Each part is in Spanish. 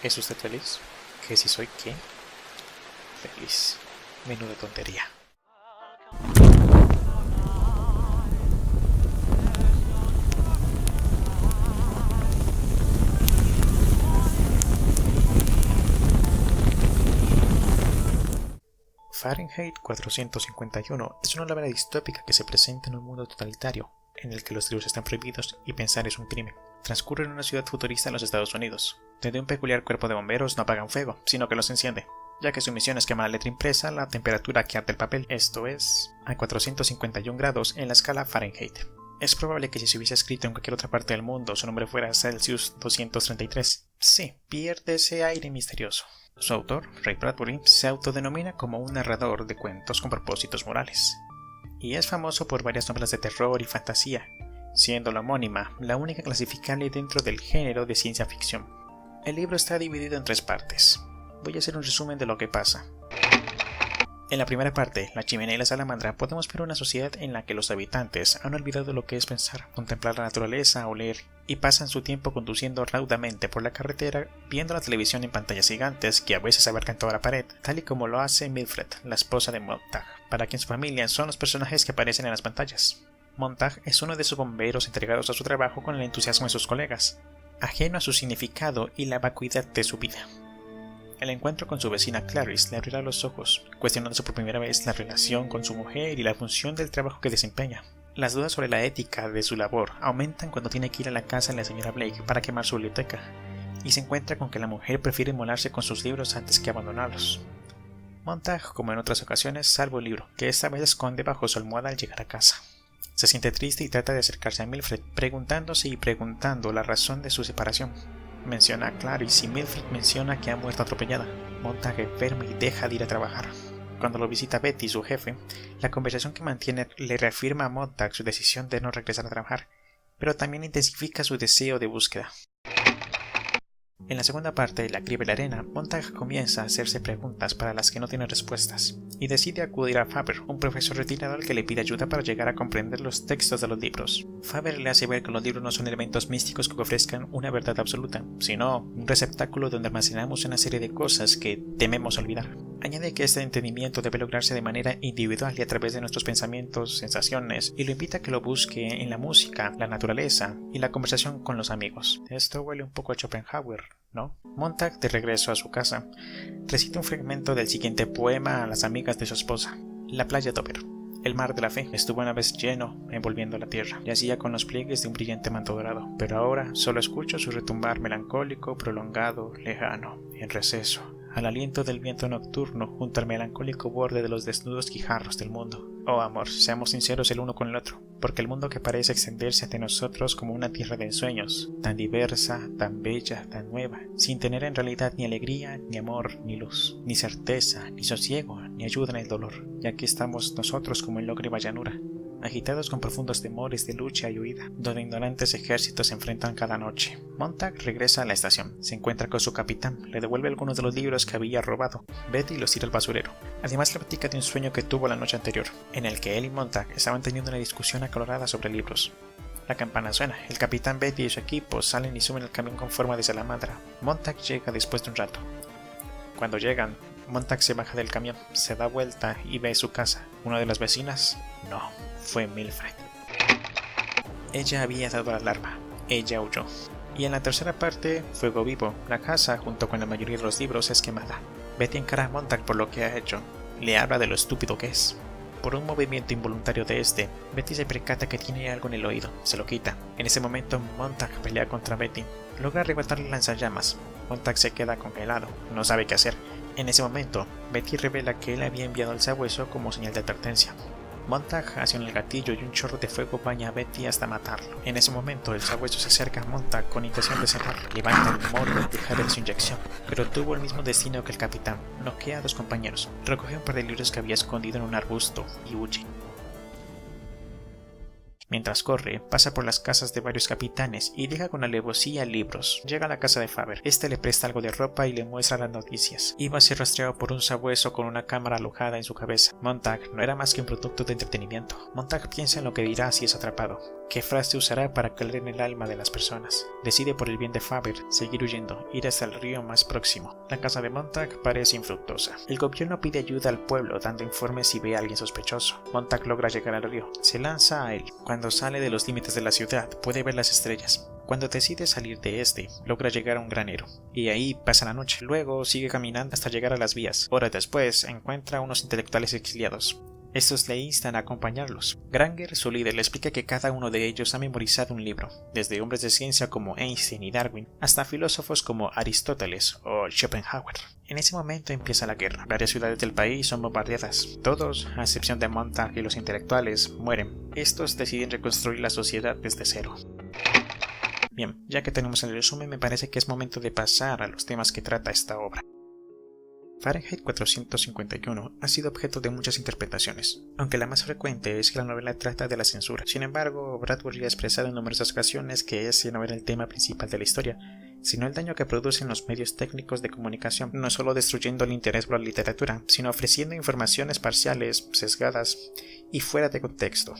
¿Es usted feliz? ¿Que si soy qué? Feliz. Menuda tontería. Fahrenheit 451 es una novela distópica que se presenta en un mundo totalitario, en el que los libros están prohibidos y pensar es un crimen. Transcurre en una ciudad futurista en los Estados Unidos, donde un peculiar cuerpo de bomberos no apaga un fuego, sino que los enciende, ya que su misión es quemar la letra impresa a la temperatura que arde el papel, esto es, a 451 grados en la escala Fahrenheit. Es probable que si se hubiese escrito en cualquier otra parte del mundo su nombre fuera Celsius 233. Sí, pierde ese aire misterioso. Su autor, Ray Bradbury, se autodenomina como un narrador de cuentos con propósitos morales, y es famoso por varias novelas de terror y fantasía, siendo la homónima la única clasificable dentro del género de ciencia ficción. El libro está dividido en 3 partes. Voy a hacer un resumen de lo que pasa. En la primera parte, La chimenea y la salamandra, podemos ver una sociedad en la que los habitantes han olvidado lo que es pensar, contemplar la naturaleza o leer, y pasan su tiempo conduciendo raudamente por la carretera, viendo la televisión en pantallas gigantes que a veces abarcan toda la pared, tal y como lo hace Mildred, la esposa de Montag, para quien su familia son los personajes que aparecen en las pantallas. Montag es uno de esos bomberos entregados a su trabajo con el entusiasmo de sus colegas, ajeno a su significado y la vacuidad de su vida. El encuentro con su vecina Clarice le abrirá los ojos, cuestionándose por primera vez la relación con su mujer y la función del trabajo que desempeña. Las dudas sobre la ética de su labor aumentan cuando tiene que ir a la casa de la señora Blake para quemar su biblioteca, y se encuentra con que la mujer prefiere inmolarse con sus libros antes que abandonarlos. Montag, como en otras ocasiones, salva un libro, que esta vez esconde bajo su almohada al llegar a casa. Se siente triste y trata de acercarse a Mildred, preguntándose y preguntando la razón de su separación. Menciona a Clarice y Mildred menciona que ha muerto atropellada. Montag enferma y deja de ir a trabajar. Cuando lo visita Betty, su jefe, la conversación que mantiene le reafirma a Montag su decisión de no regresar a trabajar, pero también intensifica su deseo de búsqueda. En la segunda parte, La criba y la arena, Montag comienza a hacerse preguntas para las que no tiene respuestas, y decide acudir a Faber, un profesor retirado al que le pide ayuda para llegar a comprender los textos de los libros. Faber le hace ver que los libros no son elementos místicos que ofrezcan una verdad absoluta, sino un receptáculo donde almacenamos una serie de cosas que tememos olvidar. Añade que este entendimiento debe lograrse de manera individual y a través de nuestros pensamientos, sensaciones, y lo invita a que lo busque en la música, la naturaleza y la conversación con los amigos. Esto huele un poco a Schopenhauer, ¿no? Montag, de regreso a su casa, recita un fragmento del siguiente poema a las amigas de su esposa. La playa Dover. El mar de la fe estuvo una vez lleno, envolviendo la tierra, yacía con los pliegues de un brillante manto dorado, pero ahora solo escucho su retumbar melancólico, prolongado, lejano, en receso, al aliento del viento nocturno junto al melancólico borde de los desnudos guijarros del mundo. Oh amor, seamos sinceros el uno con el otro, porque el mundo que parece extenderse ante nosotros como una tierra de ensueños, tan diversa, tan bella, tan nueva, sin tener en realidad ni alegría, ni amor, ni luz, ni certeza, ni sosiego, ni ayuda en el dolor, y aquí estamos nosotros como en lágrima llanura, agitados con profundos temores de lucha y huida, donde ignorantes ejércitos se enfrentan cada noche. Montag regresa a la estación, se encuentra con su capitán, le devuelve algunos de los libros que había robado, Betty los tira al basurero. Además le platica de un sueño que tuvo la noche anterior, en el que él y Montag estaban teniendo una discusión acalorada sobre libros. La campana suena, el capitán, Betty y su equipo salen y suben al camión con forma de salamandra. Montag llega después de un rato. Cuando llegan, Montag se baja del camión, se da vuelta y ve su casa. ¿Una de las vecinas? No, fue Mildred. Ella había dado la alarma, ella huyó. Y en la tercera parte, Fuego Vivo, la casa, junto con la mayoría de los libros, es quemada. Betty encara a Montag por lo que ha hecho, le habla de lo estúpido que es. Por un movimiento involuntario de este, Betty se percata que tiene algo en el oído, se lo quita. En ese momento, Montag pelea contra Betty, logra arrebatarle el lanzallamas. Montag se queda congelado, no sabe qué hacer. En ese momento, Betty revela que él había enviado el sabueso como señal de advertencia. Montag acciona el gatillo y un chorro de fuego baña a Betty hasta matarlo. En ese momento, el sabueso se acerca a Montag con intención de cerrarlo. Levanta el morro y deja ver su inyección, pero tuvo el mismo destino que el capitán. Noquea a 2 compañeros, recoge un par de libros que había escondido en un arbusto y huye. Mientras corre, pasa por las casas de varios capitanes y deja con alevosía libros. Llega a la casa de Faber. Este le presta algo de ropa y le muestra las noticias. Iba a ser rastreado por un sabueso con una cámara alojada en su cabeza. Montag no era más que un producto de entretenimiento. Montag piensa en lo que dirá si es atrapado. ¿Qué frase usará para calar en el alma de las personas? Decide por el bien de Faber seguir huyendo, ir hasta el río más próximo. La casa de Montag parece infructuosa. El gobierno pide ayuda al pueblo dando informes si ve a alguien sospechoso. Montag logra llegar al río. Se lanza a él. Cuando sale de los límites de la ciudad puede ver las estrellas. Cuando decide salir de este, logra llegar a un granero, y ahí pasa la noche. Luego sigue caminando hasta llegar a las vías. Horas después, encuentra a unos intelectuales exiliados. Estos le instan a acompañarlos. Granger, su líder, le explica que cada uno de ellos ha memorizado un libro, desde hombres de ciencia como Einstein y Darwin, hasta filósofos como Aristóteles o Schopenhauer. En ese momento empieza la guerra. Varias ciudades del país son bombardeadas. Todos, a excepción de Montag y los intelectuales, mueren. Estos deciden reconstruir la sociedad desde cero. Bien, ya que tenemos el resumen, me parece que es momento de pasar a los temas que trata esta obra. Fahrenheit 451 ha sido objeto de muchas interpretaciones, aunque la más frecuente es que la novela trata de la censura. Sin embargo, Bradbury ha expresado en numerosas ocasiones que ese no era el tema principal de la historia, sino el daño que producen los medios técnicos de comunicación, no solo destruyendo el interés por la literatura, sino ofreciendo informaciones parciales, sesgadas y fuera de contexto.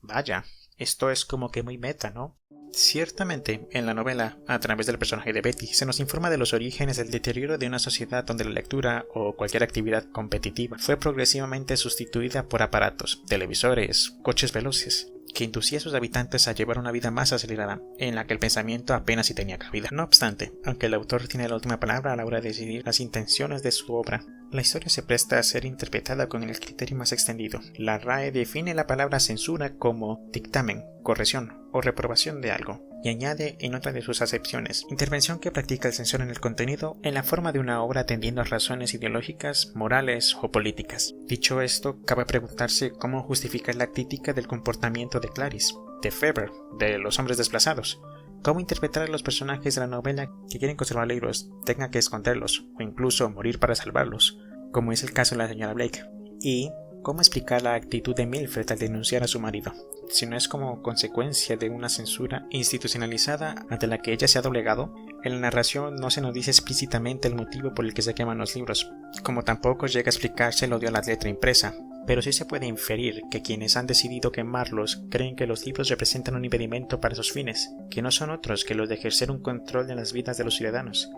Vaya, esto es como que muy meta, ¿no? Ciertamente, en la novela, a través del personaje de Betty, se nos informa de los orígenes del deterioro de una sociedad donde la lectura o cualquier actividad competitiva fue progresivamente sustituida por aparatos, televisores, coches veloces, que inducía a sus habitantes a llevar una vida más acelerada, en la que el pensamiento apenas si tenía cabida. No obstante, aunque el autor tiene la última palabra a la hora de decidir las intenciones de su obra, la historia se presta a ser interpretada con el criterio más extendido. La RAE define la palabra censura como dictamen, corrección o reprobación de algo, y añade en otra de sus acepciones, intervención que practica el censor en el contenido en la forma de una obra atendiendo a razones ideológicas, morales o políticas. Dicho esto, cabe preguntarse cómo justificar la crítica del comportamiento de Clarice, de Faber, de los hombres desplazados. Cómo interpretar a los personajes de la novela que quieren conservar libros, tengan que esconderlos o incluso morir para salvarlos, como es el caso de la señora Blake. Y cómo explicar la actitud de Mildred al denunciar a su marido, si no es como consecuencia de una censura institucionalizada ante la que ella se ha doblegado. En la narración no se nos dice explícitamente el motivo por el que se queman los libros, como tampoco llega a explicarse el odio a la letra impresa, pero sí se puede inferir que quienes han decidido quemarlos creen que los libros representan un impedimento para sus fines, que no son otros que los de ejercer un control en las vidas de los ciudadanos.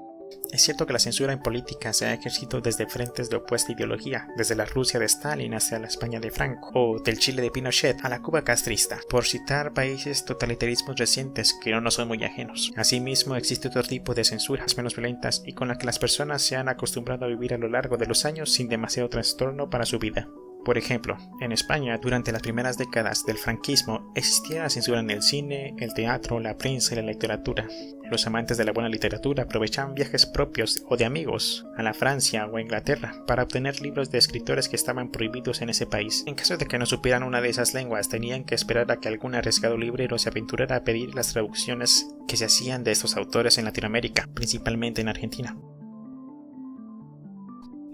Es cierto que la censura en política se ha ejercido desde frentes de opuesta ideología, desde la Rusia de Stalin hacia la España de Franco, o del Chile de Pinochet a la Cuba castrista, por citar países totalitarismos recientes que no nos son muy ajenos. Asimismo, existe otro tipo de censuras menos violentas y con la que las personas se han acostumbrado a vivir a lo largo de los años sin demasiado trastorno para su vida. Por ejemplo, en España, durante las primeras décadas del franquismo, existía la censura en el cine, el teatro, la prensa y la literatura. Los amantes de la buena literatura aprovechaban viajes propios o de amigos a la Francia o a Inglaterra para obtener libros de escritores que estaban prohibidos en ese país. En caso de que no supieran una de esas lenguas, tenían que esperar a que algún arriesgado librero se aventurara a pedir las traducciones que se hacían de estos autores en Latinoamérica, principalmente en Argentina.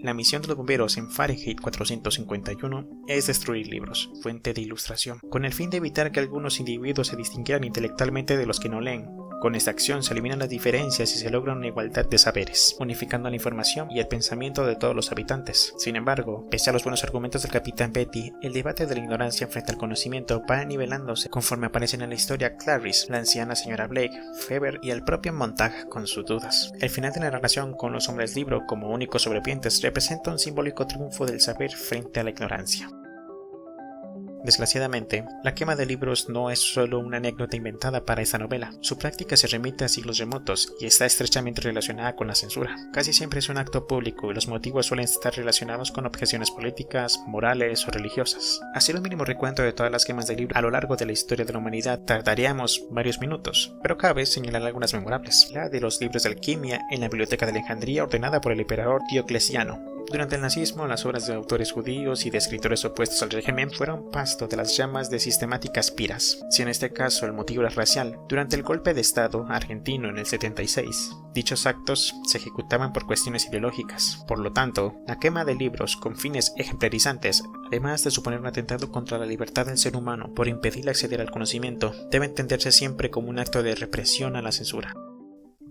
La misión de los bomberos en Fahrenheit 451 es destruir libros, fuente de ilustración, con el fin de evitar que algunos individuos se distinguieran intelectualmente de los que no leen. Con esta acción se eliminan las diferencias y se logra una igualdad de saberes, unificando la información y el pensamiento de todos los habitantes. Sin embargo, pese a los buenos argumentos del capitán Betty, el debate de la ignorancia frente al conocimiento va nivelándose conforme aparecen en la historia Clarice, la anciana señora Blake, Faber y el propio Montag con sus dudas. El final de la narración con los hombres libro como únicos sobrevivientes representa un simbólico triunfo del saber frente a la ignorancia. Desgraciadamente, la quema de libros no es solo una anécdota inventada para esta novela. Su práctica se remite a siglos remotos y está estrechamente relacionada con la censura. Casi siempre es un acto público y los motivos suelen estar relacionados con objeciones políticas, morales o religiosas. Hacer un mínimo recuento de todas las quemas de libros a lo largo de la historia de la humanidad tardaríamos varios minutos, pero cabe señalar algunas memorables. La de los libros de alquimia en la biblioteca de Alejandría ordenada por el emperador Diocleciano. Durante el nazismo, las obras de autores judíos y de escritores opuestos al régimen fueron pasto de las llamas de sistemáticas piras. Si en este caso el motivo era racial, durante el golpe de Estado argentino en el 76, dichos actos se ejecutaban por cuestiones ideológicas. Por lo tanto, la quema de libros con fines ejemplarizantes, además de suponer un atentado contra la libertad del ser humano por impedirle acceder al conocimiento, debe entenderse siempre como un acto de represión a la censura.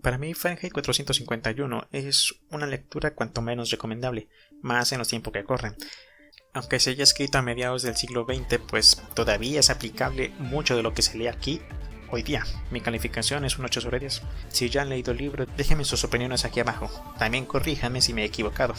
Para mí, Fahrenheit 451 es una lectura cuanto menos recomendable, más en los tiempos que corren. Aunque se haya escrito a mediados del siglo XX, pues todavía es aplicable mucho de lo que se lee aquí hoy día. Mi calificación es un 8 sobre 10. Si ya han leído el libro, déjenme sus opiniones aquí abajo. También corríjanme si me he equivocado.